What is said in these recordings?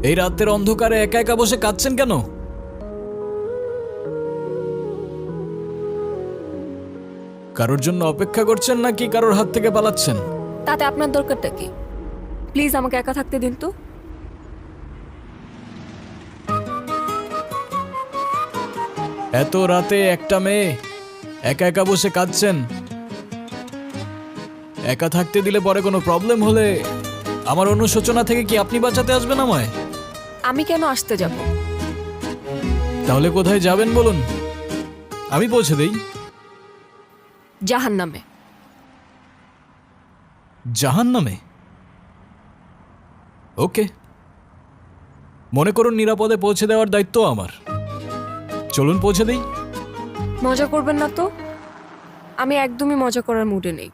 এই রাতের অন্ধকারে একা একা বসে কাঁদছেন কেন? কারোর জন্য অপেক্ষা করছেন নাকি কারোর হাত থেকে পালাচ্ছেন? তাতে আপনার দরকারটা কি? প্লিজ আমাকে একা থাকতে দিন তো। এত রাতে একটা মেয়ে একা একা বসে কাঁদছেন। একা থাকতে দিলে পরে কোনো প্রবলেম হলে আমার অনুশোচনা থেকে কি আপনি বাঁচাতে আসবেন আমায়? আমি কেন আসতে যাব? তাহলে কোথায় যাবেন বলুন, আমি পৌঁছে দেই। জাহান্নামে। জাহান্নামে? ওকে, মনে করুন নিরাপদে পৌঁছে দেওয়ার দায়িত্ব আমার। চলুন পৌঁছে দেই। মজা করবেন না তো? আমি একদমই মজা করার মুডে নেই।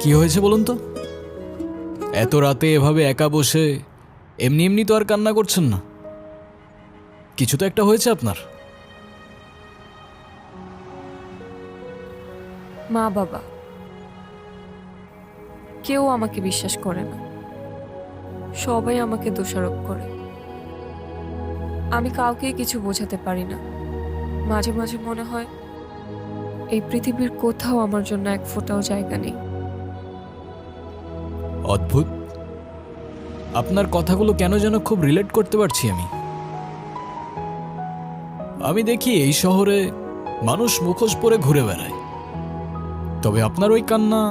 কি হয়েছে বলুন তো? এত রাতে এভাবে একা বসে এমনি এমনি তো আর কান্না করছেন না। কিছু তো একটা হয়েছে আপনার। মা বাবা কেউ আমাকে বিশ্বাস করে না, সবাই আমাকে দোষারোপ করে। আমি কাউকে কিছু বোঝাতে পারি না। মাঝে মাঝে মনে হয় এই পৃথিবীর কোথাও আমার জন্য এক ফোঁটাও জায়গা নেই। অদ্ভুত, আপনার কথাগুলো কেন যেন খুব রিলেট করতে পারছি আমি। আমি দেখি এই শহরে মানুষ মুখোশ পরে ঘুরে বেড়ায়, তবে আপনার ওই কান্না,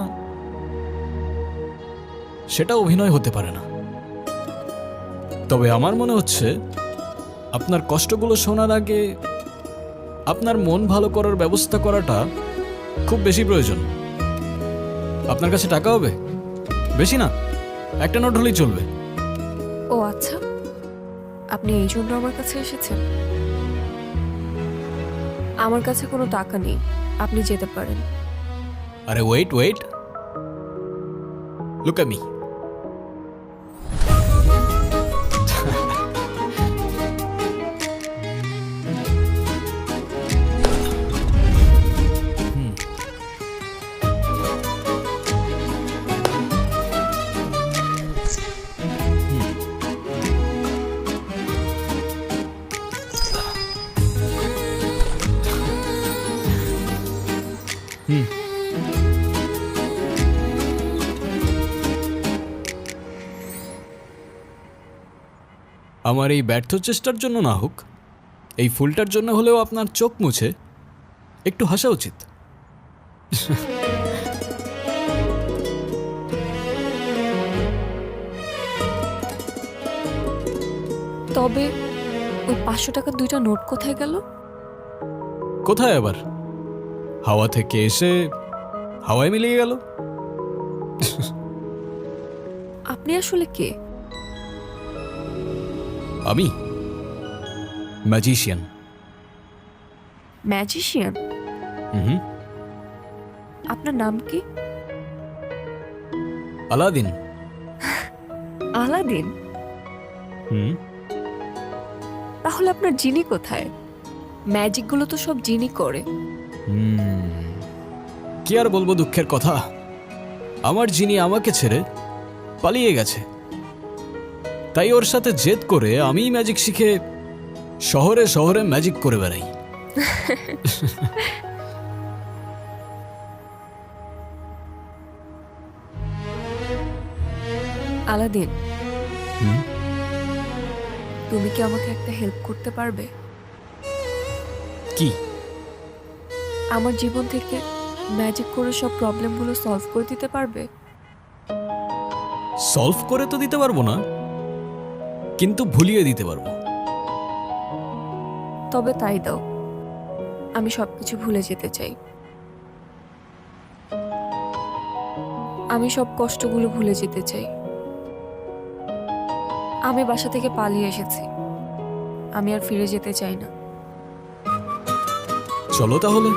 সেটা অভিনয় হতে পারে না। তবে আমার মনে হচ্ছে আপনার কষ্টগুলো শোনার আগে আপনার মন ভালো করার ব্যবস্থা করাটা খুব বেশি প্রয়োজন। আপনার কাছে টাকা হবে? বেশি না, একটা নোট হলেই চলবে। ও আচ্ছা, আপনি এই জন্য আমার কাছে এসেছেন? আমার কাছে কোনো টাকা নেই, আপনি যেতে পারেন। আরে wait wait, look at me. আমার এই ব্যর্থ চেষ্টার জন্য না হোক, এই ফুলটার জন্য হলেও আপনার চোখ মুছে একটু হাসা উচিত। তবে ওই 500 টাকার দুইটা নোট কোথায় গেল? কোথায় আবার? হাওয়া থেকে এসে হাওয়ায় মিলিয়ে গেল। আপনি আসলে কে? আমি ম্যাজিশিয়ান। ম্যাজিশিয়ান? হুম, আপনার নাম কি? আলাদিন। আলাদিন? হুম, তাহলে আপনার জিনি কোথায়? ম্যাজিকগুলো তো সব জিনি করে। কি আর বলবো দুঃখের কথা, আমার জিনি আমাকে ছেড়ে পালিয়ে গেছে। তাই ওর সাথে জেদ করে আমি ম্যাজিক শিখে শহরে শহরে ম্যাজিক করে বেড়াই। আলাদিন, হুম, তুমি কি আমাকে একটা হেল্প করতে পারবে? কি? আমার জীবন থেকে ম্যাজিক করে সব প্রবলেমগুলো সলভ করে দিতে পারবে? সলভ করে তো দিতে পারবো না, কিন্তু ভুলিয়ে দিতে পারবো। তবে তাই দাও, আমি সবকিছু ভুলে যেতে চাই। আমি সব কষ্টগুলো ভুলে যেতে চাই। আমি বাসা থেকে পালিয়ে এসেছি, আমি আর ফিরে যেতে চাই না। চলো তাহলে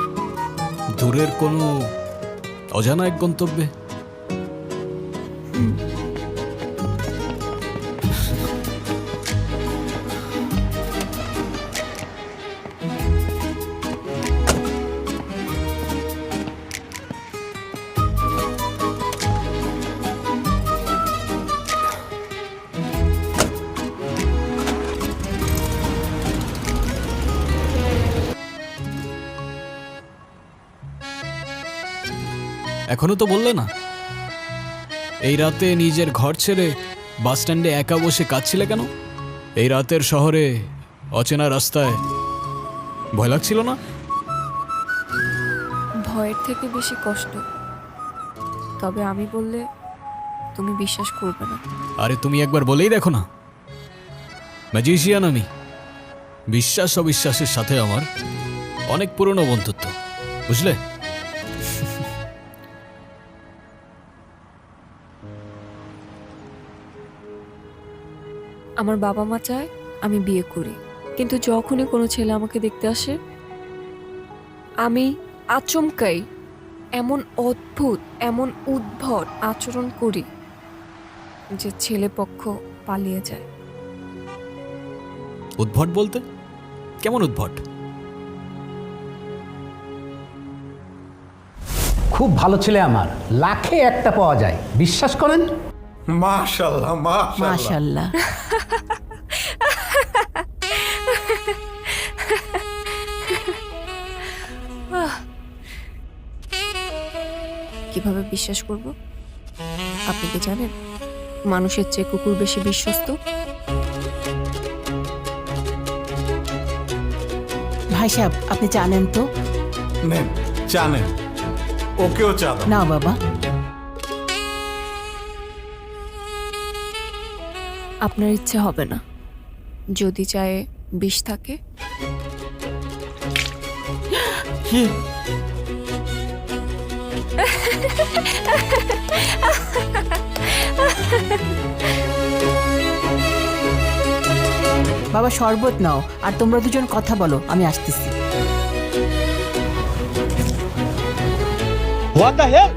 দূরের কোনো অজানা এক গন্তব্যে। এখনো তো বললে না এই রাতে নিজের ঘর ছেড়ে বাস স্ট্যান্ডে একা বসে কাঁদছিলে কেন? এই রাতের শহরে অচেনা রাস্তায় ভয় লাগছিল না? ভয়ের থেকে বেশি কষ্ট। তবে আমি বললে তুমি বিশ্বাস করবে না। আরে তুমি একবার বলেই দেখো না, ম্যাজিশিয়ান আমি। বিশ্বাস অবিশ্বাসের সাথে আমার অনেক পুরনো বন্ধুত্ব, বুঝলে? আমার বাবা মা চায় আমি বিয়ে করি, কিন্তু যখনই কোনো ছেলে আমাকে দেখতে আসে আমি আচমকাই এমন অদ্ভুত, এমন উদ্ভট আচরণ করি যে ছেলে পক্ষ পালিয়ে যায়। উদ্ভট বলতে কেমন উদ্ভট? খুব ভালো ছেলে আমার, লাখে একটা পাওয়া যায়, বিশ্বাস করেন? মাশাআল্লাহ মাশাআল্লাহ মাশাল্লাহ। কিভাবে বিশ্বাস করব? আপনি কি জানেন মানুষের চেয়ে কুকুর বেশি বিশ্বস্ত? ভাই সাহেব, আপনি জানেন তো? নেন চা নেন, ওকেও চা দাও। না বাবা, আপনার ইচ্ছে হবে না যদি চায়ে বিষ থাকে। বাবা শরবত নাও, আর তোমরা দুজন কথা বলো, আমি আসতেছি। What the hell?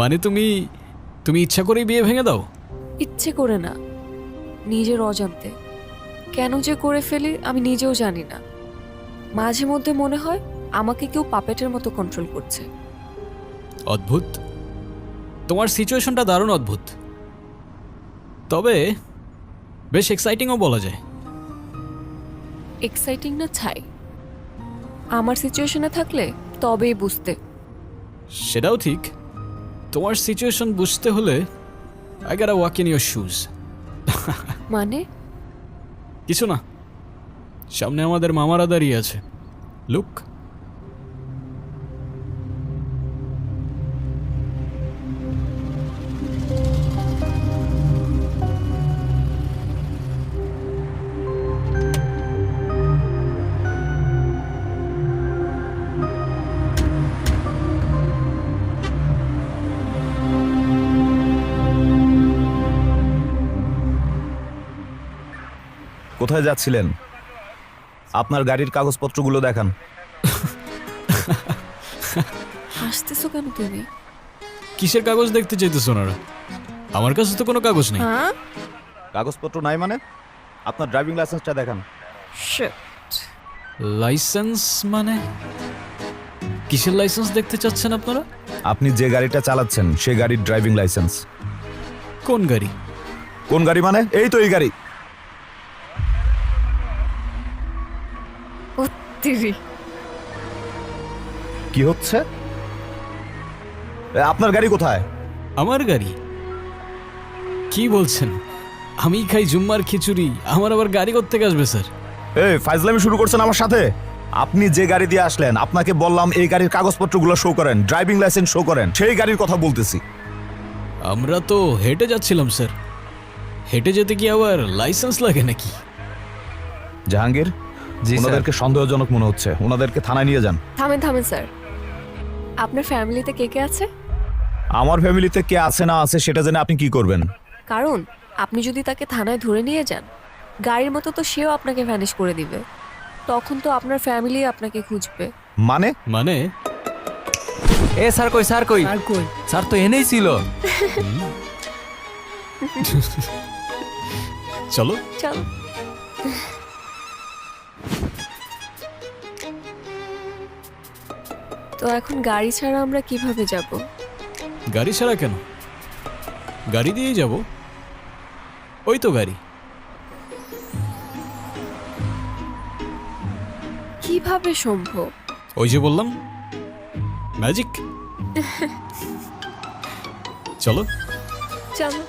মানে তুমি ইচ্ছা করেই বিয়ে ভেঙে দাও? ইচ্ছে করে না, নিজের অজান্তে। কেন যে করে ফেলি আমি নিজেও জানি না। মাঝে মধ্যে মনে হয় আমাকে কেউ পাপেটের মতো কন্ট্রোল করছে। অদ্ভুত, তোমার সিচুয়েশনটা দারুণ অদ্ভুত, তবে বেশ এক্সাইটিংও বলা যায়। এক্সাইটিং না ছাই, আমার সিচুয়েশনে থাকলে তবেই বুঝতে। সেটাও ঠিক, তোমার সিচুয়েশন বুঝতে হলে I got walk in your shoes. মানে কিছু না, সামনে আমাদের মামারা দাঁড়িয়ে আছে, লুক। কোথায় যাচ্ছিলেন? আপনার গাড়ির কাগজপত্রগুলো দেখান। হাসতেছো কেন তুমি? কিসের কাগজ দেখতে চাইতেছো ওনারা? আমার কাছে তো কোনো কাগজ নেই। হ্যাঁ, কাগজপত্র নাই মানে? আপনার ড্রাইভিং লাইসেন্সটা দেখান। Shit. লাইসেন্স মানে? কিসের লাইসেন্স দেখতে চাচ্ছেন আপনারা? আপনি যে গাড়িটা চালাচ্ছেন সে গাড়ির ড্রাইভিং লাইসেন্স। কোন গাড়ি? কোন গাড়ি মানে? এই তো এই গাড়ি। ও তিরি, কি হচ্ছে? আপনার গাড়ি কোথায়? আমার গাড়ি? কি বলছেন? আমি খাই জুম্মার খিচুড়ি, আমার আবার গাড়ি কোত্থেকে আসবে স্যার? এই ফাইজলামি শুরু করছেন আমার সাথে? আপনি যে গাড়ি দিয়ে আসলেন, আপনাকে বললাম এই গাড়ির কাগজপত্রগুলো শো করেন, ড্রাইভিং লাইসেন্স শো করেন, সেই গাড়ির কথা বলতেছি। আমরা তো হেঁটে যাচ্ছিলাম স্যার। হেঁটে যেতে কি আবার লাইসেন্স লাগে নাকি? জাহাঙ্গীর, ওনাদেরকে সন্দেহজনক মনে হচ্ছে, ওনাদেরকে থানায় নিয়ে যান। থামেন থামেন স্যার। আপনার ফ্যামিলিতে কে কে আছে? আমার ফ্যামিলিতে কে আছে না আছে সেটা জেনে আপনি কি করবেন? কারণ আপনি যদি তাকে থানায় ধরে নিয়ে যান, গাড়ির মতো তো সেও আপনাকে ভ্যানিশ করে দিবে। তখন তো আপনার ফ্যামিলি আপনাকে খুঁজবে। মানে? মানে এ স্যার কই, স্যার কই? স্যার তো এনেই ছিল। চলো। চলো। তো এখন গাড়ি ছাড়া আমরা কিভাবে যাব? গাড়ি ছাড়া কেন, গাড়ি দিয়েই যাব। ওই তো গাড়ি। কিভাবে সম্ভব? ওই যে বললাম, ম্যাজিক। চলো। চলো।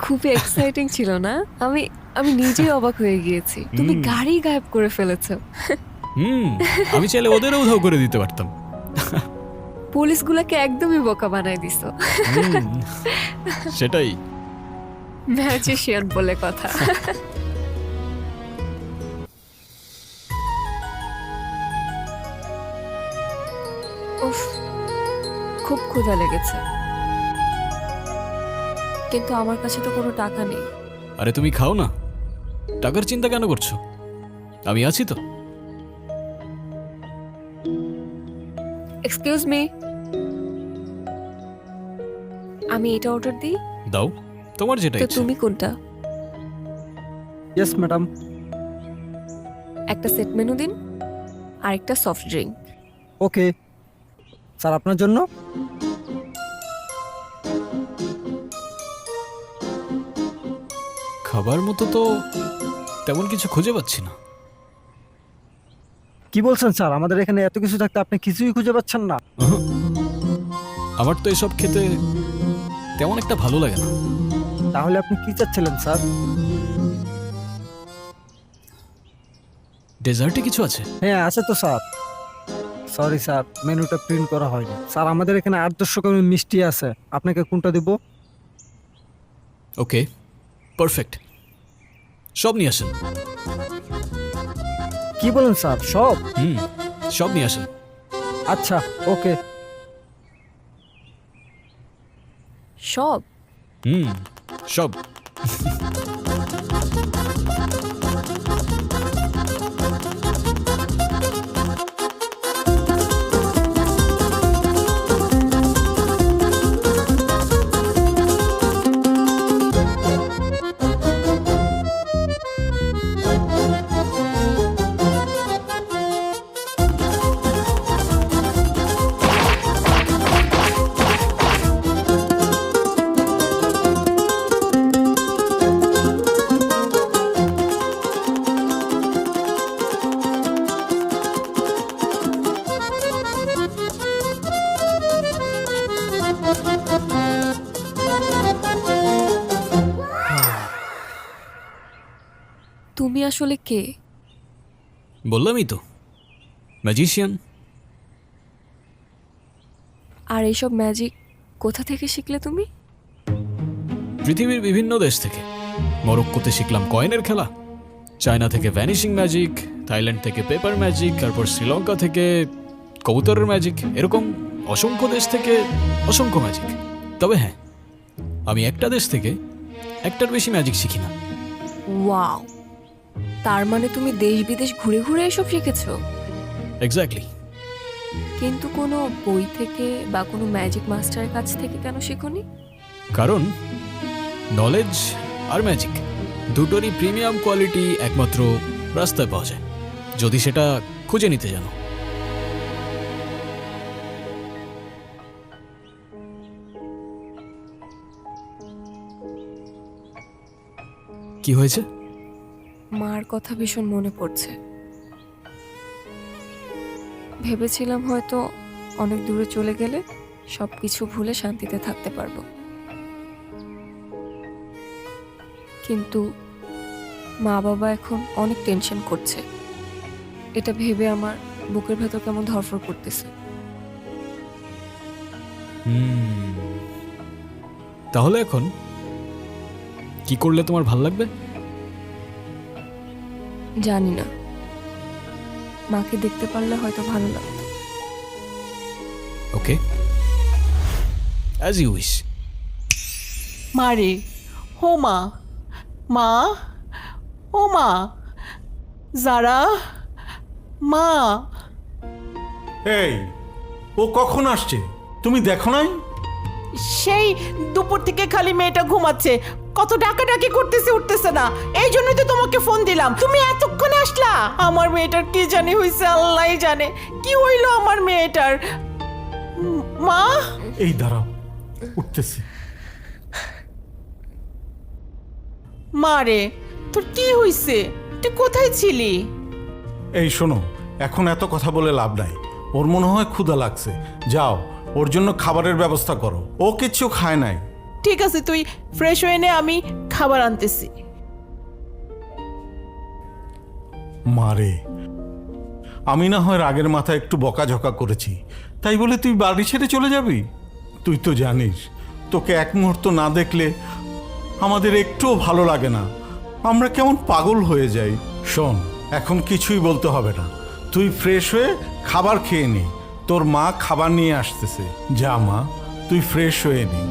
খুবই এক্সাইটিং ছিল না? আমি আমি নিজেই অবাক হয়ে গিয়েছি। তুমি গাড়ি গায়েব করে ফেলেছো। আমি চাইলে ওদেরও উধাও করে দিতে পারতাম। পুলিশগুলোকে একদমই বোকা বানাই দিছো। সেটাই। ম্যাজিশিয়ান বলে কথা। উফ, খুব ক্ষুধা লেগেছে, কিন্তু আমার কাছে তো কোনো টাকা নেই। আরে তুমি খাও না, টাকার চিন্তা কেন করছো? আমি আছি তো। এক্সকিউজ মি, আমি এটা অর্ডার দিই? দাও, তোমার যেটা তো ইচ্ছে। তুমি কোনটা? Yes madam. একটা সেট মেনু দিন আর একটা সফট ড্রিঙ্ক। ওকে স্যার, আপনার জন্য। খাবার মতো তো তেমন কিছু খুঁজে পাচ্ছি না। কি বলছেন স্যার? আমাদের এখানে এত কিছু থাকতে আপনি কিছুই খুঁজে পাচ্ছেন না? আমার তো এসব খেতে তেমন একটা ভালো লাগে না। তাহলে আপনি কি চাচ্ছিলেন স্যার? ডেজার্টে কিছু আছে? হ্যাঁ আছে তো স্যার। সরি স্যার, মেনুটা প্রিন্ট করা হয়নি স্যার। আমাদের এখানে 800 রকমের মিষ্টি আছে, আপনাকে কোনটা দেব? ওকে, পারফেক্ট। সব নিয়ে আসেন। কি বলেন স্যার? সব? সব নিয়ে আসেন। আচ্ছা ওকে। সব? সব। তুমি আসলে কে? বললামই তো, ম্যাজিশিয়ান। আর এইসব ম্যাজিক কোথা থেকে শিখলে তুমি? পৃথিবীর বিভিন্ন দেশ থেকে। মরক্কোতে শিখলাম কয়েনের খেলা, চায়না থেকে ভ্যানিশিং ম্যাজিক, থাইল্যান্ড থেকে পেপার ম্যাজিক, তারপর শ্রীলঙ্কা থেকে কবুতরের ম্যাজিক। এরকম অসংখ্য দেশ থেকে অসংখ্য ম্যাজিক। তবে হ্যাঁ, আমি একটা দেশ থেকে একটার বেশি ম্যাজিক শিখি না। ওয়াও, তার মানে তুমি দেশ বিদেশ ঘুরে ঘুরে এসব শিখেছো? এক্স্যাক্টলি। কিন্তু কোনো বই থেকে বা কোনো ম্যাজিক মাস্টারের কাছ থেকে কেন শেখোনি? কারণ নলেজ আর ম্যাজিক দুটোরই প্রিমিয়াম কোয়ালিটি একমাত্র রাস্তায় পাওয়া যায়, যদি সেটা খুঁজে নিতে জানো। কি হয়েছে? মার কথা ভীষণ মনে পড়ছে। ভেবেছিলাম হয়তো অনেক দূরে চলে গেলে সবকিছু ভুলে শান্তিতে থাকতে পারবো, কিন্তু মা বাবা এখন অনেক টেনশন করছে। এটা ভেবে আমার বুকের ভেতর কেমন ধরফর করতেছে। তাহলে এখন কি করলে তোমার ভাল লাগবে? জানি না, মাকে দেখতে পারলে হয়তো ভালো লাগতো। ওকে, অ্যাজ ইউ উইশ। মা রে, ও মা, মা, ও মা, যারা, মা। এই, ও কখন আসছে তুমি দেখো নাই? সেই দুপুর থেকে খালি মেয়েটা ঘুমাচ্ছে, কত ডাকাডাকি করতেছে, উঠতেছে না। এই জন্যই তো তোমাকে ফোন দিলাম, তুমি এতক্ষণে আসলা। আমার মেয়েটার কি জানি হইছে, আল্লাহই জানে কি হইলো আমার মেয়েটার। মা, এই দাঁড়াও, উঠতেছি। মা রে, তোর কি হইছে? তুই কোথায় ছিলি? এই শোনো, এখন এত কথা বলে লাভ নাই। ওর মনে হয় ক্ষুধা লাগছে, যাও ওর জন্য খাবারের ব্যবস্থা করো। ও কিচ্ছু খায় নাই। ঠিক আছে, তুই ফ্রেশ হয়ে নে, আমি খাবার আনতেছি। মারে, আমি না হয় রাগের মাথায় একটু বকাঝকা করেছি, তাই বলে তুই বাড়ি ছেড়ে চলে যাবি? তুই তো জানিস তোকে এক মুহূর্ত না দেখলে আমাদের একটুও ভালো লাগে না, আমরা কেমন পাগল হয়ে যাই। শোন, এখন কিছুই বলতে হবে না, তুই ফ্রেশ হয়ে খাবার খেয়ে নি। তোর মা খাবার নিয়ে আসতেছে, যা মা, তুই ফ্রেশ হয়ে নি।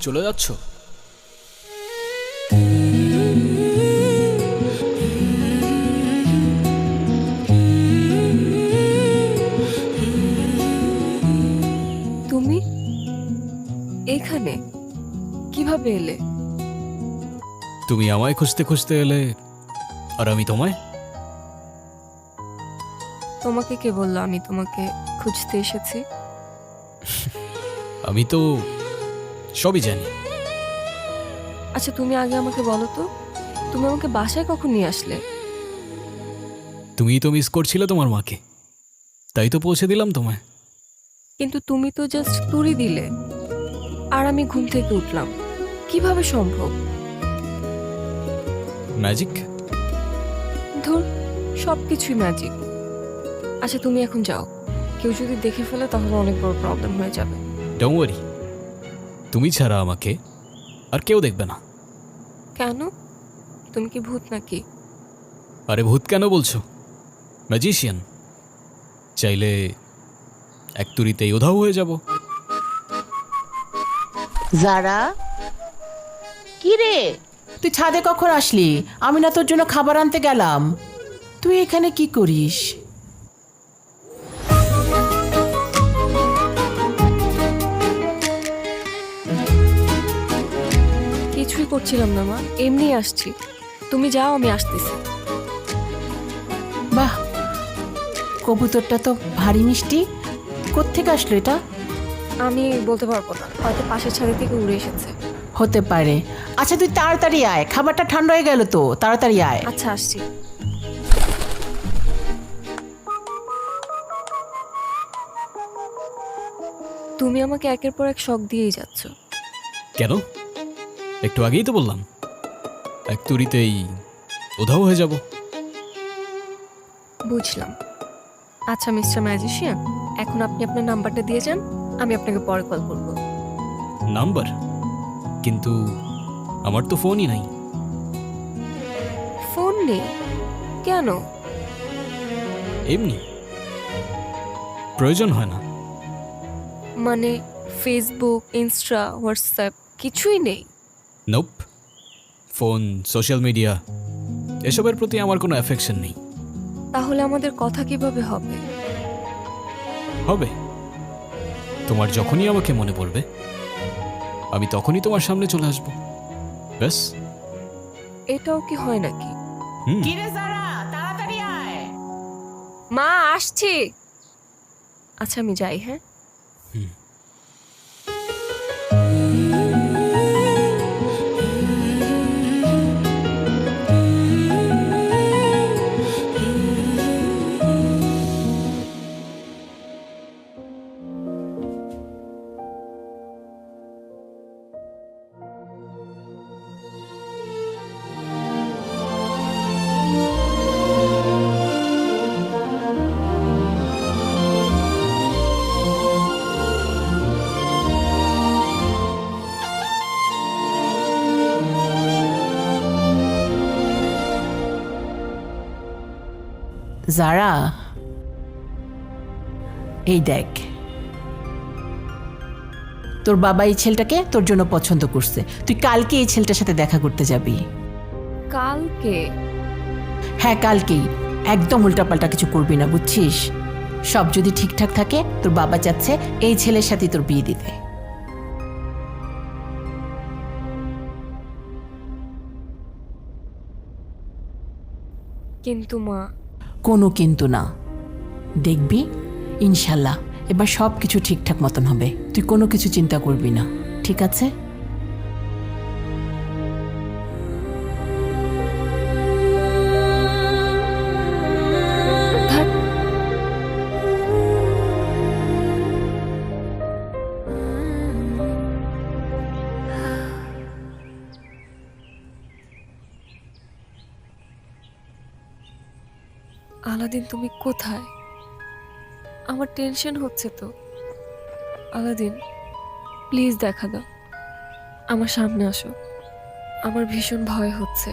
চলে যাচ্ছ? তুমি এখানে কিভাবে এলে? তুমি আমায় খুঁজতে খুঁজতে এলে, আর আমি তোমায়। তোমাকে কে বললো আমি তোমাকে খুঁজতে এসেছি? আমি তো সবই জানি। আচ্ছা, তুমি আগে আমাকে বলো তো, তুমি আমাকে বাসায় কখন নিয়ে আসলে? তুমিই তো মিস করছিলে তোমার মাকে, তাই তো পৌঁছে দিলাম তোমায়। কিন্তু তুমি তো জাস্ট তুড়ি দিলে, আর আমি ঘুম থেকে উঠলাম, কিভাবে সম্ভব? ম্যাজিক। ধুর, সবকিছুই ম্যাজিক। আচ্ছা, তুমি এখন যাও, কেউ যদি দেখে ফেলে তাহলে অনেক বড় প্রবলেম হয়ে যাবে। ডোন্ট ওয়ারি, তুমি ছাড়া আমাকে আর কেউ দেখবে না। কেন? তুমি কি ভূত নাকি? আরে ভূত কেন বলছো? ম্যাজিশিয়ান, চাইলে এক তুড়িতেই উধাও হয়ে যাব। যারা, কি রে, তুই ছাদে কখন আসলি? আমি না তোর জন্য খাবার আনতে গেলাম, তুই এখানে কি করিস? কিছুই করছিলাম না মা, এমনি আসছি। তুমি যাও, আমি আসতেছি। বাহ, কবুতরটা তো ভারী মিষ্টি। কোত্থেকে আসলো এটা? আমি বলতে পারবো না, হয়তো পাশের ছাদে থেকে উড়ে এসেছে। হতে পারে। আচ্ছা, তুই তাড়াতাড়ি আয়, খাবারটা ঠান্ডা হয়ে গেল তো, তাড়াতাড়ি আয়। আচ্ছা, আসছি। তুমি আমাকে একের পর এক শক দিয়েই যাচ্ছ। কেন? একটু আগেই তো বললাম, এক তুড়িতেই উধাও হয়ে যাব। বুঝলাম। আচ্ছা মিস্টার ম্যাজিশিয়ান, এখন আপনি আপনার নাম্বারটা দিয়ে যান, আমি আপনাকে পরে কল করব। নাম্বার? কিন্তু আমার তো ফোনই নাই। ফোন নেই কেন? এমনি, প্রয়োজন হয় না। মানে ফেসবুক, ইনস্টা, হোয়াটসঅ্যাপ কিছুই নেই? নোপ, ফোন, সোশ্যাল মিডিয়া এসবের প্রতি আমার কোনো অ্যাফেকশন নেই। তাহলে আমাদের কথা কিভাবে হবে? হবে। তোমার যখনই আমাকে মনে পড়বে আমি তখনই তোমার সামনে চলে আসব। ব্যাস। এটাও কি হয় নাকি? হুম। কিরে যারা, তাড়াতাড়ি আয়। মা, আসছি। আচ্ছা, আমি যাই। হ্যাঁ, যারা, এই দেখ, তোর বাবা এই ছেলেটাকে তোর জন্য পছন্দ করছে। তুই কালকে এই ছেলেটার সাথে দেখা করতে যাবি। কালকে? হ্যাঁ, কালকেই। একদম উল্টাপাল্টা কিছু করবি না, বুঝছিস? সব যদি ঠিকঠাক থাকে, তোর বাবা চাচ্ছে এই ছেলের সাথে তোর বিয়ে দিতে। কিন্তু মা, কোনো কিন্তু না। দেখবি ইনশাল্লাহ এবার সব কিছু ঠিকঠাক মতন হবে। তুই কোনো কিছু চিন্তা করবি না, ঠিক আছে? ধ্যাৎ, আলাদিন তুমি কোথায়? আমার টেনশন হচ্ছে তো। আলাদিন, প্লিজ দেখা দাও। আমার সামনে আসো, আমার ভীষণ ভয় হচ্ছে।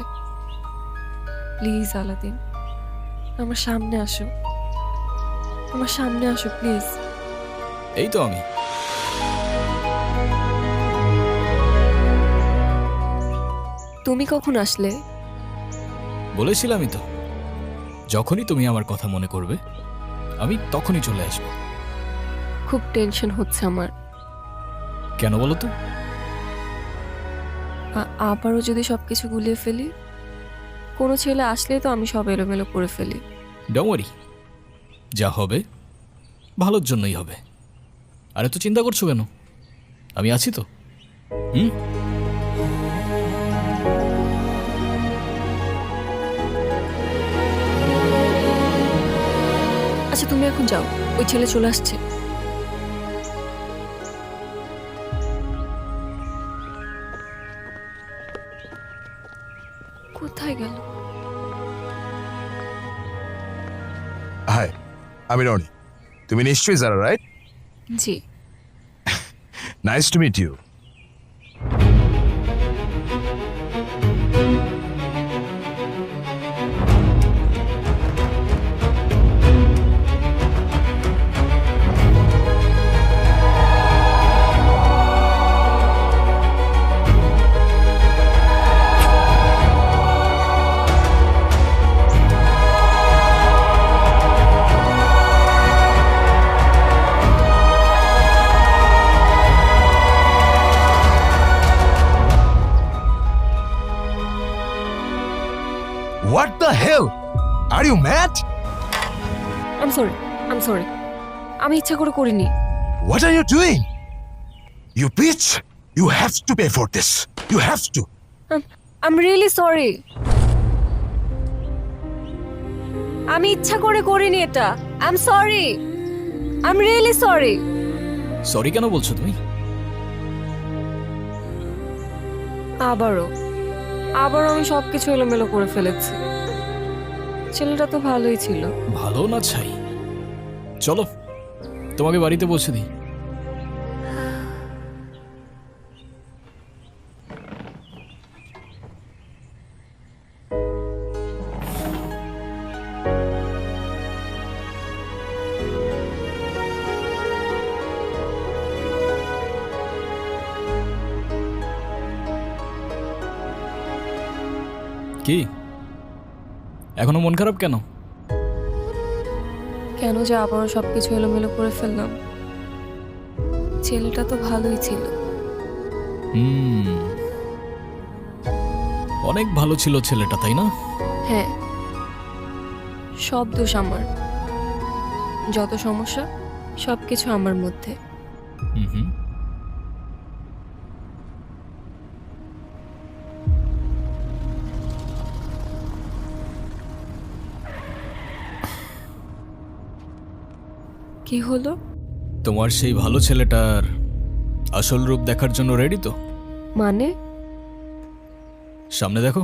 প্লিজ আলাদিন, আমার সামনে আসো, আমার সামনে আসো প্লিজ। এই তো আমি। তুমি কখন আসলে? বলেছিলামই তো, যখনই তুমি আমার কথা মনে করবে আমি তখনই চলে আসবো। খুব টেনশন হচ্ছে আমার। কেন বলো তো? আবারও যদি সবকিছু গুলিয়ে ফেলি, কোনো ছেলে আসলেই তো আমি সব এলোমেলো করে ফেলি। ডোন্ট ওয়ারি, যা হবে ভালোর জন্যই হবে। আর এত চিন্তা করছো কেন? আমি আছি তো। হুম। আচ্ছা, তুমি এখন যাও, ওই ছেলে চলে আসছে। কোথায় গেল? হাই, আমি রনি। তুমি নিশ্চয়ই যারা, রাইট? জি। Nice to meet you. What the hell? Are you mad? I am sorry. আমি ইচ্ছা করে করিনি। What are you doing? You bitch! You have to pay for this. You have to. I am really sorry. আমি ইচ্ছা করে করিনি এটা। I am sorry. I am really sorry. Sorry কেন বলছো তুমি? আবারও আমি সবকিছু এলোমেলো করে ফেলেছি। ছেলেটা তো ভালোই ছিল। ভালো না ছাই? চলো তোমাকে বাড়িতে পৌঁছে দিই। কি এখনো মন খারাপ কেন? কেন যে আবারও সবকিছু এলোমেলো করে ফেললাম। ছেলেটা তো ভালোই ছিল। অনেক ভালো ছিল ছেলেটা, তাই না? হ্যাঁ, সব দোষ আমার। যত সমস্যা সবকিছু আমার মধ্যে। হুম। কি হলো? তোমার সেই ভালো ছেলেটার আসল রূপ দেখার জন্য রেডি তো? মানে? সামনে দেখো।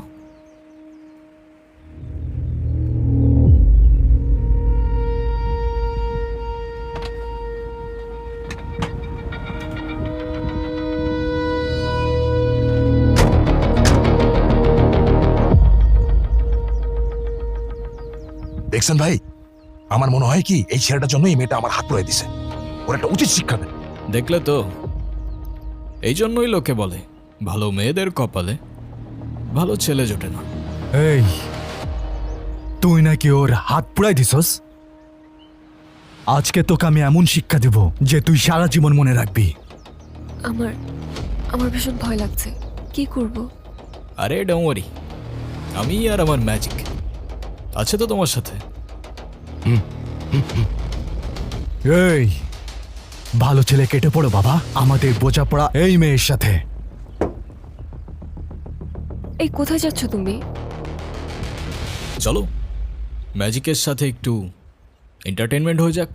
দেখছেন ভাই, আমার মনে হয় কি এই ছেলেটার জন্য এই মেয়েটা আমার হাত রয়ে দিছে। ওর একটা উচিত শিক্ষা দেন। দেখলে তো, এই জন্যই লোকে বলে ভালো মেয়েদের কপালে ভালো ছেলে জোটে না। এই, তুই নাকি ওর হাত পুড়াই দিছস? আজকে তোকে আমি এমন শিক্ষা দেব যে তুই সারা জীবন মনে রাখবি। আমার আমার ভীষণ ভয় লাগছে। কি করব? আরে ডোন্ট ওয়ারি, আমি আর আমার ম্যাজিক আছে তো তোমার সাথে। এই, ভালো ছেলে কেটে পড়ো বাবা, আমাদের বোঝাপড়া এই মেয়ের সাথে। এই কোথায় যাচ্ছ তুমি? চলো, ম্যাজিকের সাথে একটু এন্টারটেনমেন্ট হয়ে যাক।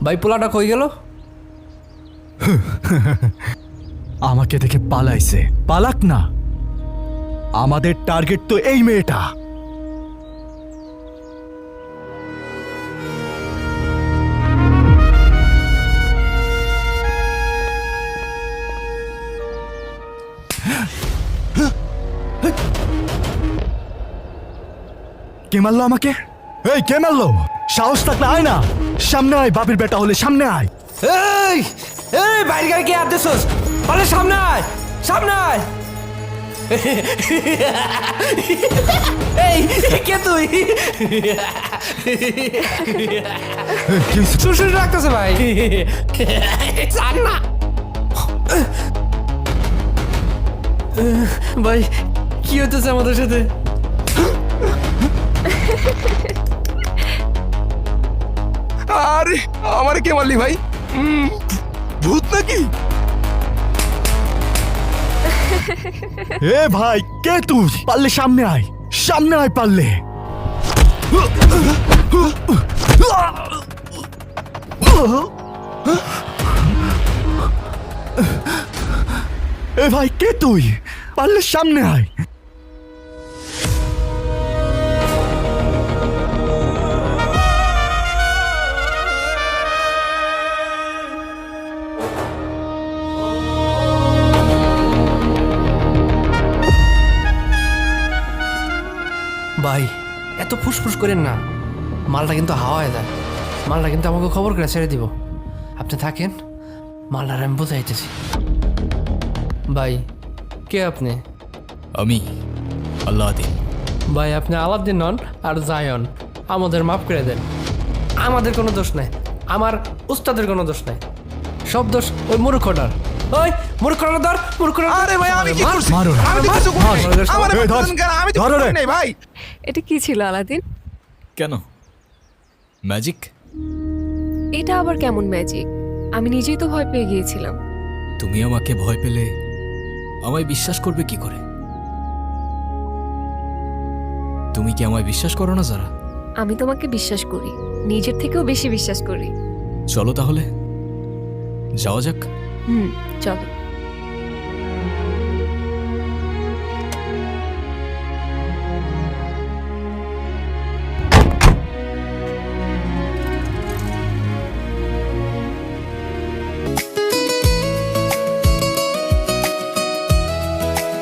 ভাই পোলাটা কই গেল? আমাকে দেখে পালাইছে। পালাক না, আমাদের টার্গেট তো এই মেয়েটা। কে মারলো আমাকে? এই, কে মারলো? সাহস থাকলে আয় না, সামনে আয়। বাবির বেটা হলে সামনে আয়। এই এই বাইরে গায়ে কে আদেছস? পালে সামনে আয়, সামনে আয়। এই কে তুই? সুশুর রাখতেছে ভাই। জান না ভাই, কি হইতেছে আমাদের সাথে? আরে আমারে কে মারলি ভাই? ভূত নাকি? এ ভাই, কে তুই? পারলে সামনে আয়, সামনে আয় পারলে। এ ভাই, কে তুই? পারলে সামনে আয়। ভাই এত ফুসফুস করেন না, মালটা কিন্তু হাওয়ায় যায়। মালটা কিন্তু আমাকে খবর করে ছেড়ে দিব। আপনি থাকেন, মালটার আমি বোঝাইতেছি। ভাই কে আপনি? আমি আল্লাদিন। ভাই আপনি আলাদিন নন আর জায়ন, আমাদের মাফ করে দেন। আমাদের কোনো দোষ নাই, আমার উস্তাদের কোনো দোষ নাই। সব দোষ ওই মূর্খটার। ওই মূর্খটার ধর, মূর্খটার। আরে ভাই, আমি কি করছি? মারো না। আমি তো কিছু করি নাই। আমারে এই ধর, মারতেছেন কেন? আমি তো ধরো কিছু রে। করি নাই ভাই। এটা কি ছিল আলাদিন? কেন ম্যাজিক? এটা আবার কেমন ম্যাজিক? আমি নিজেই তো ভয় পেয়ে গিয়েছিলাম। তুমি আমাকে ভয় পেলে আমায় বিশ্বাস করবে কি করে? তুমি কি আমায় বিশ্বাস করো না যারা? আমি তোমাকে বিশ্বাস করি, নিজের থেকেও বেশি বিশ্বাস করি। চলো তাহলে যাওয়া যাক। চলো।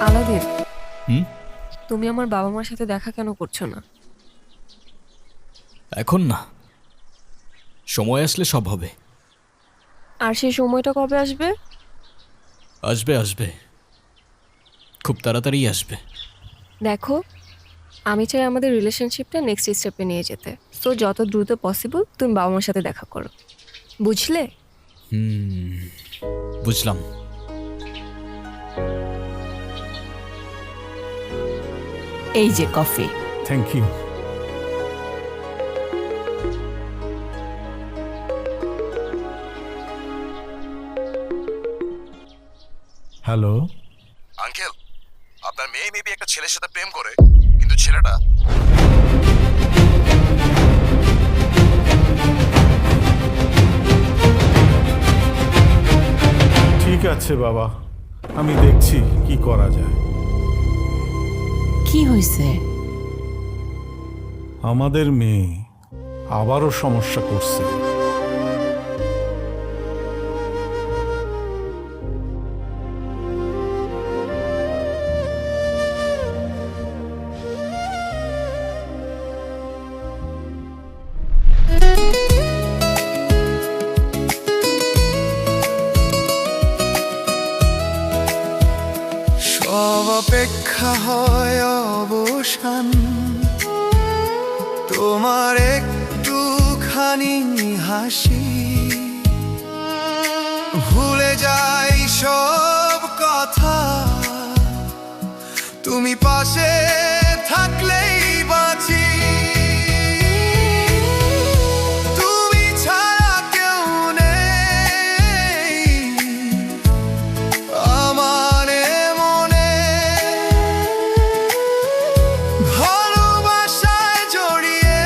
আলাদিন, তুমি আমার বাবা মার সাথে দেখা কেন করছো না? এখন না, সময় আসলে সব হবে। আর সেই সময়টা কবে আসবে? আসবে আসবে, খুব তাড়াতাড়ি আসবে। দেখো, আমি চাই আমাদের রিলেশনশিপটা নেক্সট স্টেপে নিয়ে যেতে। সো যত দ্রুত পসিবল তুমি বাবা মার সাথে দেখা করো, বুঝলে? বুঝলাম। এই যে coffee. Thank you. Hello, uncle, আপনার মেয়ে মেবি একটা ছেলের সাথে প্রেম করে, কিন্তু ছেলেটা ঠিক আছে বাবা, আমি দেখছি কি করা যায়। কি হয়েছে? আমাদের মেয়ে আবারও সমস্যা করছে। সব অপেক্ষা হয় অবসান, তোমার একটুখানি হাসি, ভুলে যাই সব কথা, তুমি পাশে থাকলেই বাঁচি। তুমি ছাড়া কেউ নেই আমার মনে, ভালোবাসায় জড়িয়ে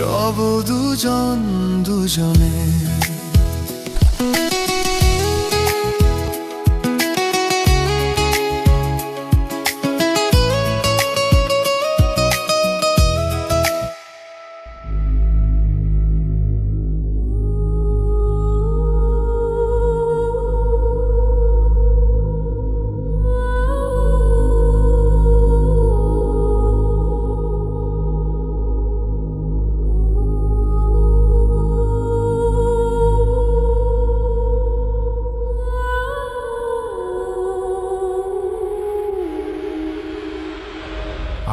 রব দুজন দুজনে।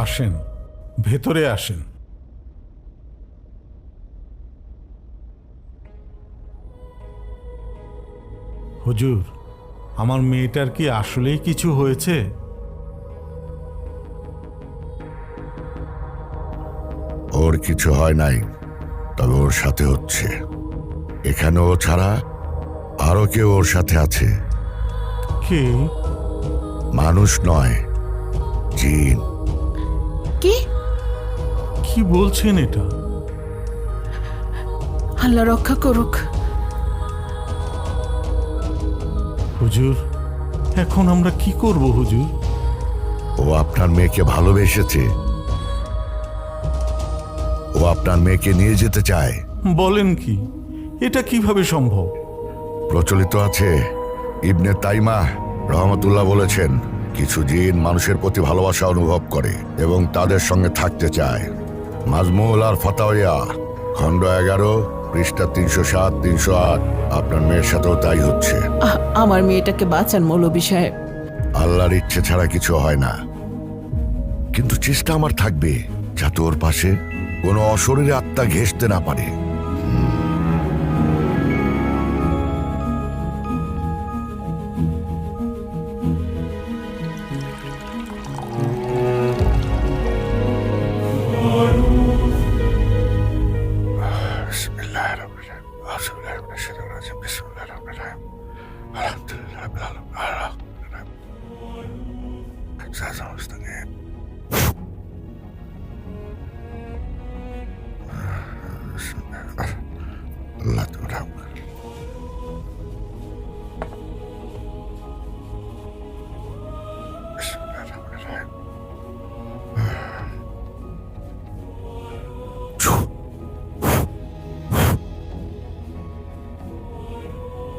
আসেন, ভেতরে আসেন। হুজুর, আমার মেয়েটার কি আসলেই কিছু হয়েছে? ওর কিছু হয় নাই, তবে ওর সাথে হচ্ছে। এখানে ও ছাড়া আরো কেউ ওর সাথে আছে। কে? মানুষ নয়, জিন। কি? কি বলছেন এটা? আল্লাহ রক্ষা করুক। হুজুর, এখন আমরা কি করব হুজুর? ও আপনার মেয়েকে ভালোবেসেছে, ও আপনার মেয়েকে নিয়ে যেতে চায়। বলেন কি? এটা কিভাবে সম্ভব? প্রচলিত আছে, ইবনে তাইমা রহমতুল্লাহ বলেছেন, কিছু জিন মানুষের প্রতি ভালোবাসা অনুভব করে এবং তাদের সঙ্গে থাকতে চায়। মাজমুল আর ফাতাওয়া খণ্ড 11 পৃষ্ঠা 307-308। আপনার মেয়ের সাথেও তাই হচ্ছে। আমার মেয়েটাকে বাঁচান মৌলভী সাহেব। আল্লাহর ইচ্ছে ছাড়া কিছু হয় না, কিন্তু চেষ্টা আমার থাকবে যাতে ওর পাশে কোনো অশরীরে আত্মা ঘেঁষতে না পারে।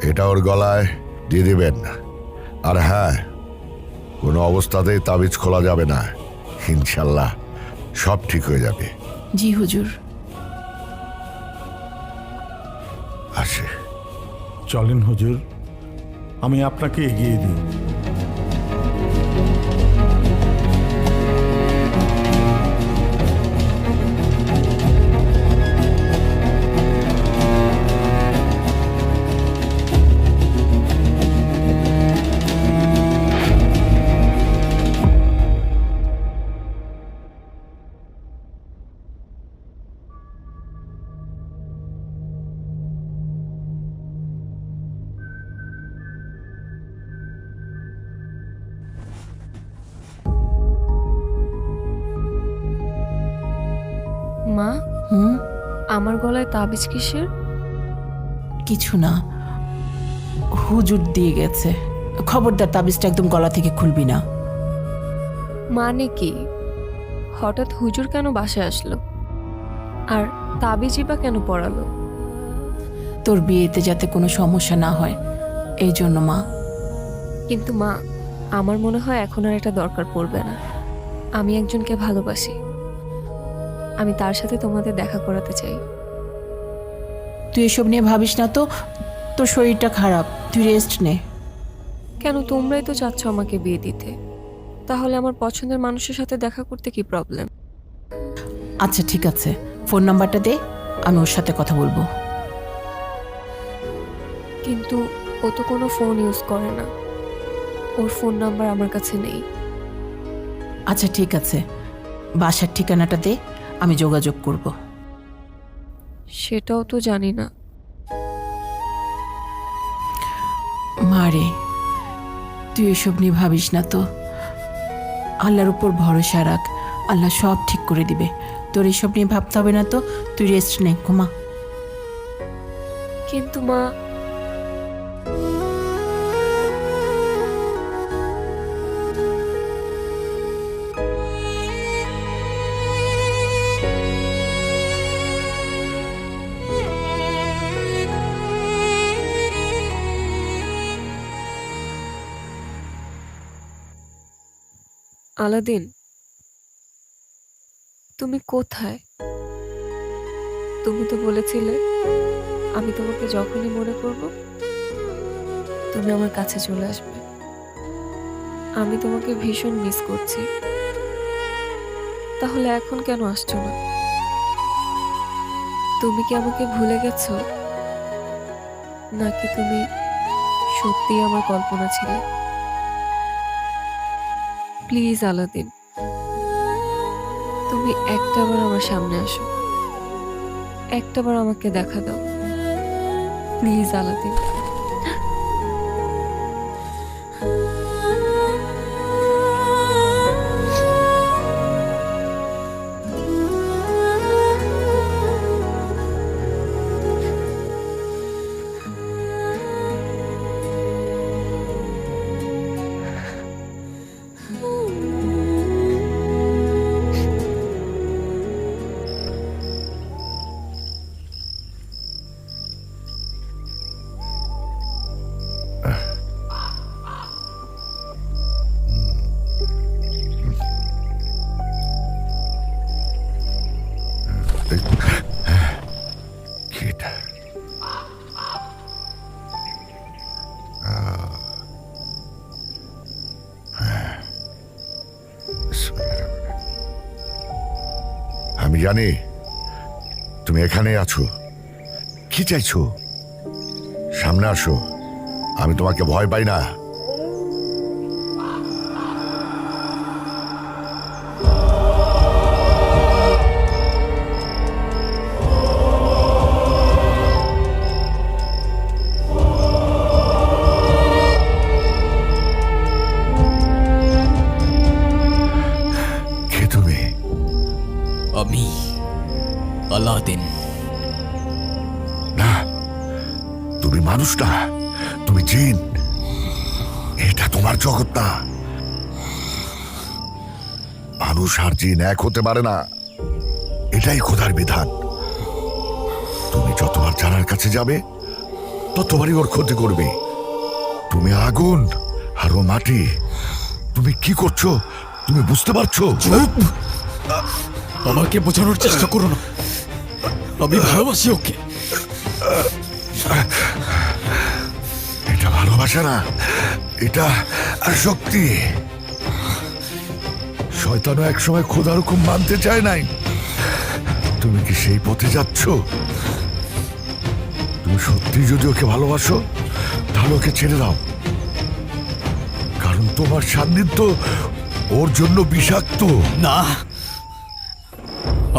এটা ওর গলায় দিয়ে দিবেন। আর হ্যাঁ, কোনো অবস্থাতেই তাবিজ খোলা যাবে না। ইনশাল্লাহ সব ঠিক হয়ে যাবে। জি হুজুর। আসে। চলেন হুজুর, আমি আপনাকে এগিয়ে দিই। মা, হুম, আমার গলায় তাবিজ কিসের? কিছু না, হুজুর দিয়ে গেছে। খবরদার তাবিজটা একদম গলা থেকে খুলবি না। মানে কি? হঠাৎ হুজুর কেন বাসায় আসলো? আর তাবিজই বা কেন পড়ালো? তোর বিয়েতে যাতে কোনো সমস্যা না হয় এই জন্য মা। কিন্তু মা, আমার মনে হয় এখন আর এটা দরকার পড়বে না। আমি একজনকে ভালোবাসি, আমি তার সাথে তোমাদের দেখা করাতে চাই। তুই এসব নিয়ে ভাবিস না তো, তোর শরীরটা খারাপ, তুই রেস্ট নে। কেন, তোমরাই তো চাচ্ছ আমাকে বিয়ে দিতে, তাহলে আমার পছন্দের মানুষের সাথে দেখা করতে কি প্রবলেম? আচ্ছা ঠিক আছে, ফোন নাম্বারটা দে, আমি ওর সাথে কথা বলবো। কিন্তু ও তো কোনো ফোন ইউজ করে না, ওর ফোন নাম্বার আমার কাছে নেই। আচ্ছা ঠিক আছে, বাসার ঠিকানাটা দে, আমি যোগাযোগ করব। সেটাও তো জানি না। মারে, তুই এসব নিয়ে ভাবিস না তো, আল্লাহর উপর ভরসা রাখ, আল্লাহ সব ঠিক করে দিবে। তোর এসব নিয়ে ভাবতে হবে না তো, তুই রেস্ট নে, ঘুমা। কিন্তু মা, আলাদিন, তুমি কোথায়? তুমি তো বলেছিলে আমি তোমাকে যখনই মনে করব তুমি আমার কাছে চলে আসবে। আমি তোমাকে ভীষণ মিস করছি, তাহলে এখন কেন আসছো না? তুমি কি আমাকে ভুলে গেছো, নাকি তুমি সত্যিই আমার কল্পনা ছিলে? প্লিজ আলাদিন, তুমি একটাবার আমার সামনে আসো, একটাবার আমাকে দেখা দাও, প্লিজ আলাদিন। কি এটা? আমি জানি তুমি এখানে আছো। কি চাইছো? সামনে আসো, আমি তোমাকে ভয় পাই না। কে তুমি? আমি আলাদিন। না, তুমি মানুষ না, তুমি জিন। এটা তোমার জগৎ না। মানুষ আর জিন এক হতে পারে না, এটাই খোদার বিধান। তুমি যতবার জানার কাছে যাবে ততবারই ওর ক্ষতি করবে। তুমি আগুন আর ও মাটি। তুমি কি করছো তুমি বুঝতে পারছো? চুপ! আমাকে বোঝানোর চেষ্টা করো না, আমি ভালোবাসি ওকে। এটা ভালোবাসা না, এটা শক্তি। শয়তানও একসময় খোদার হুকুম মানতে চায় নাই। তুমি কি সেই পথে যাচ্ছ? তুমি সত্যি যদি ওকে ভালোবাসো তাহলে ওকে ছেড়ে দাও, কারণ তোমার সান্নিধ্য ওর জন্য বিষাক্ত। না,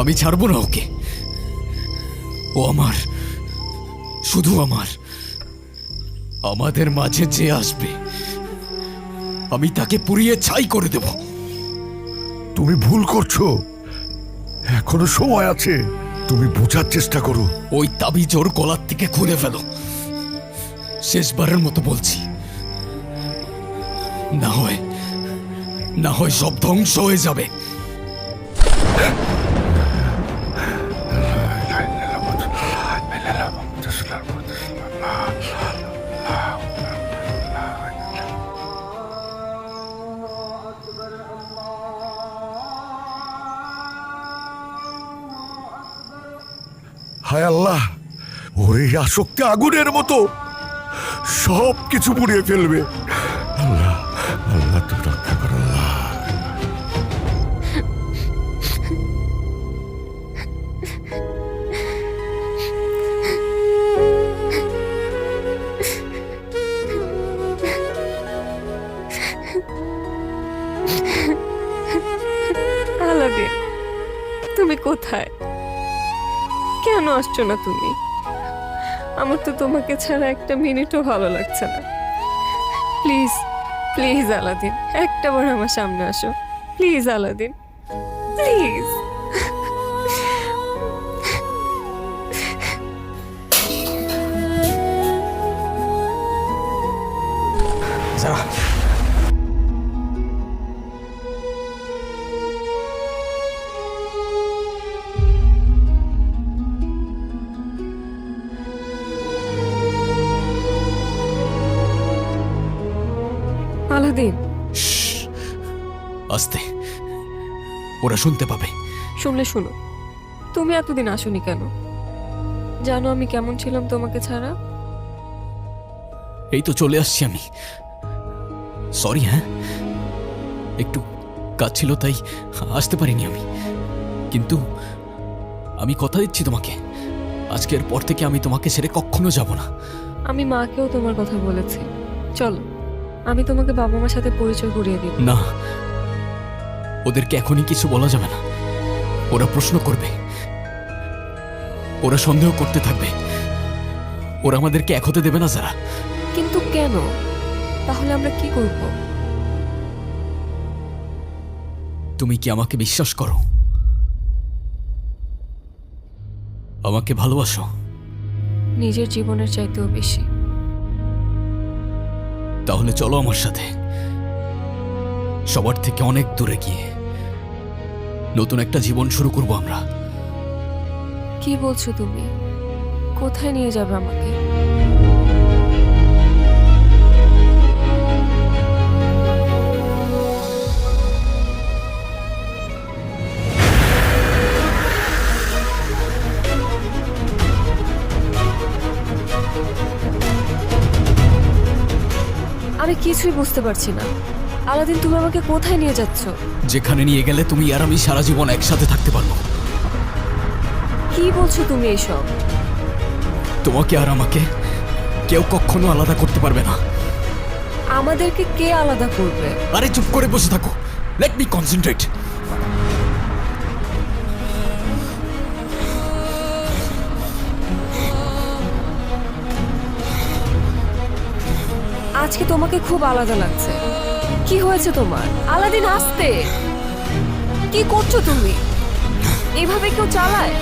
আমি ছাড়বো না ওকে। ও আমার, শুধু আমার। আমাদের মাঝে যে আসবে আমি তাকে পুড়িয়ে ছাই করে দেব। তুমি ভুল করছো। এখনো সময় আছে, তুমি বোঝার চেষ্টা করো। ওই তাবিজ ওর গলার থেকে খুলে ফেলো, শেষবারের মতো বলছি। না হয় সব ধ্বংস হয়ে যাবে। হায় আল্লাহ, ওর এই আসক্তি আগুনের মতো সব কিছু পুড়িয়ে ফেলবে। আল্লাহ, আল্লাহ তুমি রক্ষা করো আল্লাহ। আলাদিন, তুমি কোথায়? কেন আসছো না তুমি? আমার তো তোমাকে ছাড়া একটা মিনিটও ভালো লাগছে না। প্লিজ প্লিজ আলাদিন, একটাবার আমার সামনে আসো। Please Aladdin, please. আলাদিন, আস্তে, ওরা শুনতে পাবে। শুনলে শুনো, তুমি এতদিন আসোনি কেন? জানো আমি কেমন ছিলাম তোমাকে ছাড়া? এই তো চলে আসছি আমি। সরি, হ্যাঁ, একটু কাজ ছিল তাই আসতে পারিনি আমি। কিন্তু আমি কথা দিচ্ছি তোমাকে, আজকের পর থেকে আমি তোমাকে ছেড়ে কখনো যাব না। আমি মাকেও তোমার কথা বলেছি। চলো, আমি তোমাকে বাবা মার সাথে পরিচয় করিয়ে দিব। না, ওদেরকে এখনই কিছু বলা যাবে না। ওরা প্রশ্ন করবে, ওরা সন্দেহ করতে থাকবে, ওরা আমাদেরকে এক হতে দেবে না যারা। কিন্তু কেন? তাহলে আমরা কি করব? তুমি কি আমাকে বিশ্বাস করো? আমাকে ভালোবাসো? নিজের জীবনের চাইতেও বেশি। তাহলে চলো আমার সাথে, সবার থেকে অনেক দূরে গিয়ে নতুন একটা জীবন শুরু করব আমরা। কি বলছো তুমি? কোথায় নিয়ে যাবে আমাকে? আমি কিছুই বুঝতে পারছি না। আলাদিন, তুমি আমাকে কোথায় নিয়ে যাচ্ছ? যেখানে নিয়ে গেলে তুমি আর আমি সারা জীবন একসাথে থাকতে পারবো। কি বলছো তুমি এসব? তোমাকে আর আমাকে কেউ কখনো আলাদা করতে পারবে না। আমাদেরকে কে আলাদা করবে? আরে চুপ করে বসে থাকো, লেট মি কনসেন্ট্রেট। আজকে তোমাকে খুব আলাদা লাগছে। কি হয়েছে তোমার? আলাদিন, আস্তে। কি করছো তুমি? এভাবে কেউ চালায়?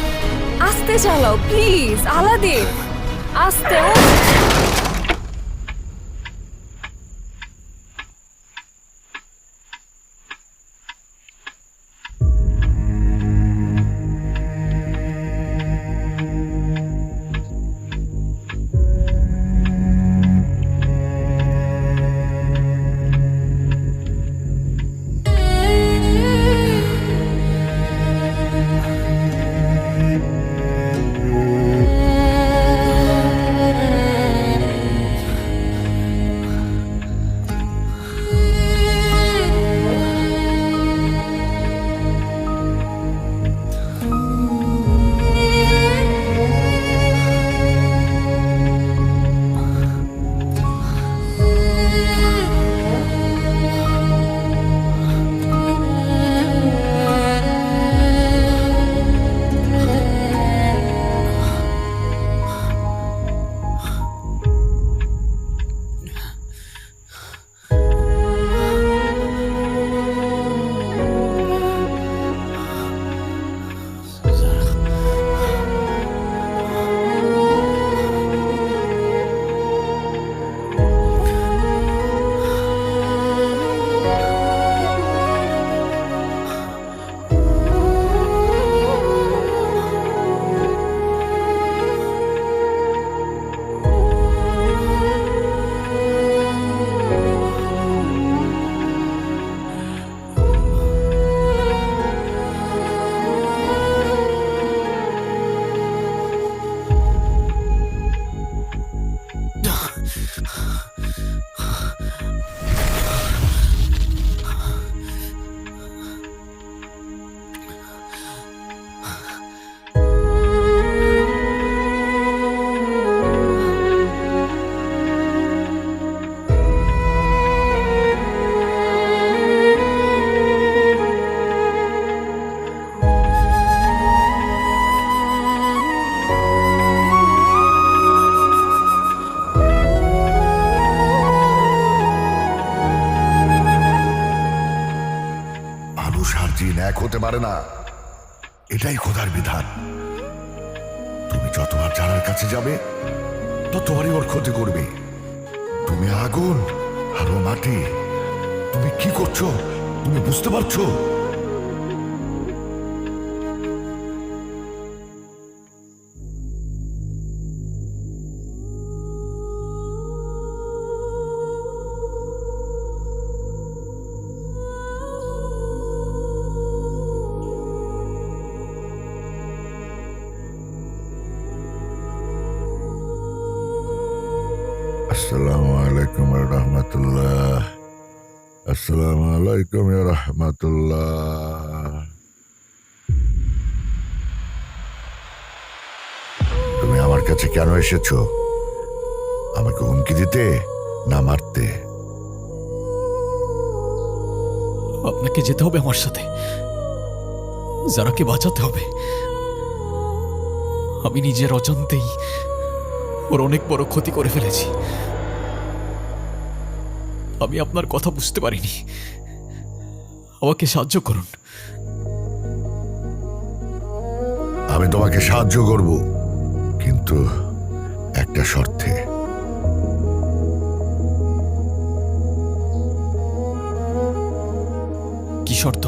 আস্তে চালাও প্লিজ। আলাদিন, আস্তে। এক হতে পারে না। এটাই খোদার বিধান। তুমি যতবার জানার কাছে যাবে ততবারই ওর ক্ষতি করবে। তুমি আগুন আর ও মাটি। তুমি কি করছো তুমি বুঝতে পারছো? আসসালামু আলাইকুম রহমতুল্লাহ। আসসালামু আলাইকুম রহমতুল্লাহ। তুমি আমার কাছে কেন এসেছো? আমাকে হুমকি দিতে না মারতে? আপনাকে যেতে হবে আমার সাথে, যারাকে বাঁচাতে হবে। আমি নিজের অজান্তেই ওর অনেক বড় ক্ষতি করে ফেলেছি। আমি আপনার কথা বুঝতে পারিনি। আমাকে সাহায্য করুন। আমি তোমাকে সাহায্য করব, কিন্তু একটা শর্তে। কি শর্ত?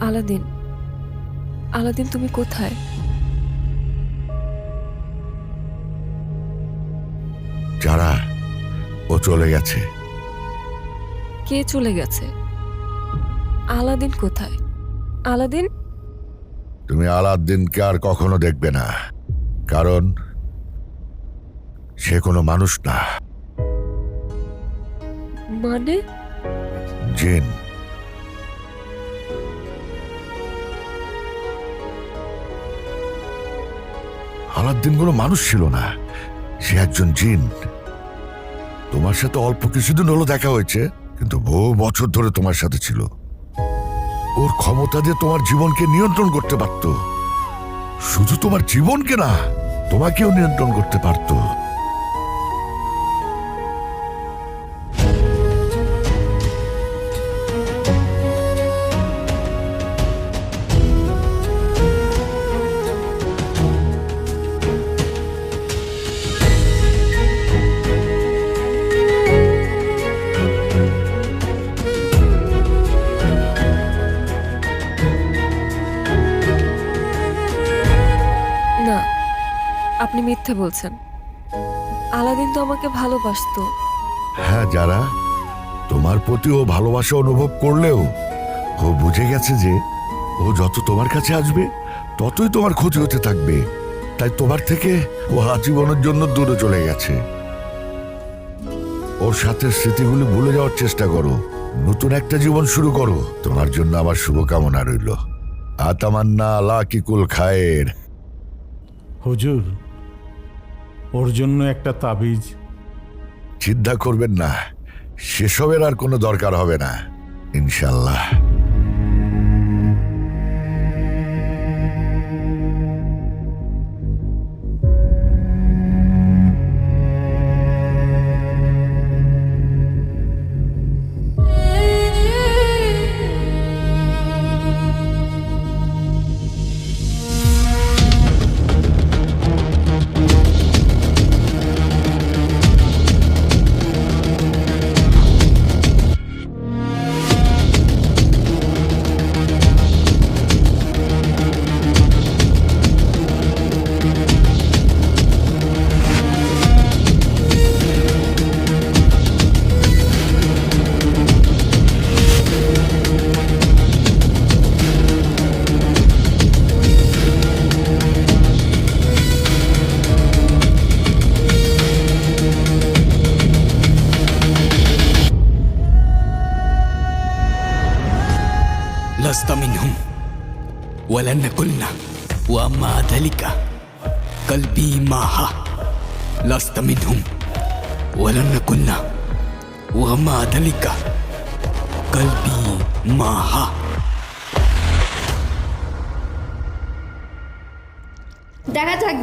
আলাদিন, আলাদিন তুমি কোথায়? যারা ও চলে গেছে। কে চলে গেছে? আলাদিন কোথায়? আলাদিন? তুমি আলাদ্দিনকে আর কখনো দেখবে না, কারণ সে কোনো মানুষ না, মানে? জিন। আলাদ্দিন কোনো মানুষ ছিল না, সে একজন জিন। তোমার সাথে অল্প কিছুদিন হলো দেখা হয়েছে, কিন্তু বহু বছর ধরে তোমার সাথে ছিল। ওর ক্ষমতা দিয়ে তোমার জীবনকে নিয়ন্ত্রণ করতে পারত। শুধু তোমার জীবনকে না, তোমাকেও নিয়ন্ত্রণ করতে পারত। না, আপনি মিথ্যে বলছেন। আলাদিন তো আমাকে ভালোবাসতো। হ্যাঁ, যারা তোমার প্রতি ও ভালোবাসা অনুভব করলেও ও বুঝে গেছে যে ও যত তোমার কাছে আসবে ততই তোমার ক্ষতি হতে থাকবে। তাই তোমার থেকে ও আজীবনের জন্য দূরে চলে গেছে। ওর সাথে স্মৃতিগুলি ভুলে যাওয়ার চেষ্টা করো, নতুন একটা জীবন শুরু করো। তোমার জন্য আমার শুভকামনা রইল। আতামান্না আলা কিকুল খায়ের। হুজুর, ওর জন্য একটা তাবিজ। চিন্তা করবেন না, সেসবের আর কোনো দরকার হবে না ইনশাল্লাহ। لست منهم ولن قلنا وما ذلك قلبي معها لست منهم ولن قلنا وما ذلك قلبي معها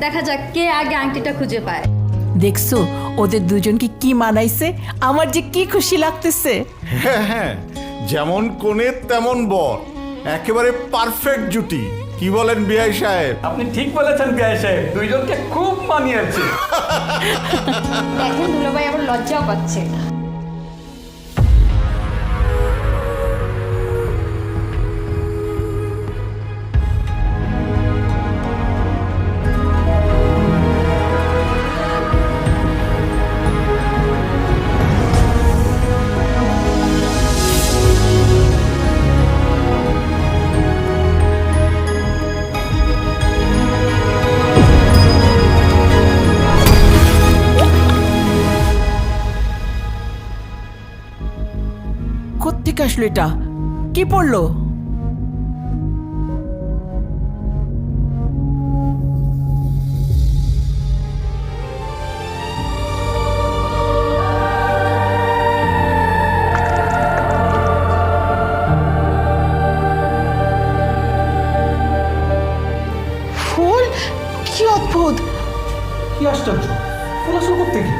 দেখা যাক কে আগে আংটিটা খুঁজে পায়। দেখছো ওদের দুজনকে কি মানাইছে, আমার যে কি খুশি লাগতেছে। হ্যাঁ হ্যাঁ, যেমন কোণে তেমন বর, একেবারে পারফেক্ট জুটি। কি বলেন বিআই সাহেব? আপনি ঠিক বলেছেন বিআই সাহেব, দুইজনকে খুব মানিয়েছে। দেখেন দুলাভাই আবার লজ্জাও পাচ্ছে। কোত্থেকে আসলো এটা? কি পড়লো? ফুল? কি অদ্ভুত! কি আশ্চর্য, ফুল আসলো কোত্থেকে?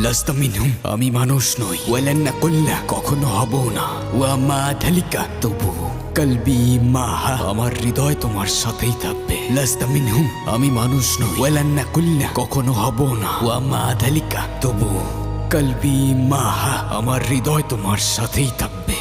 لست منهم আমি মানুষ নই ওয়ালান নাকুল্লা কখনো হব না ওয়া মা যালিকা তবু কলবি মাহা আমার হৃদয় তোমার সাথেই থাকবে লস্ত মিনহুম আমি মানুষ নই ওয়ালান নাকুল্লা কখনো হব না ওয়া মা যালিকা তবু কলবি মাহা আমার হৃদয় তোমার সাথেই থাকবে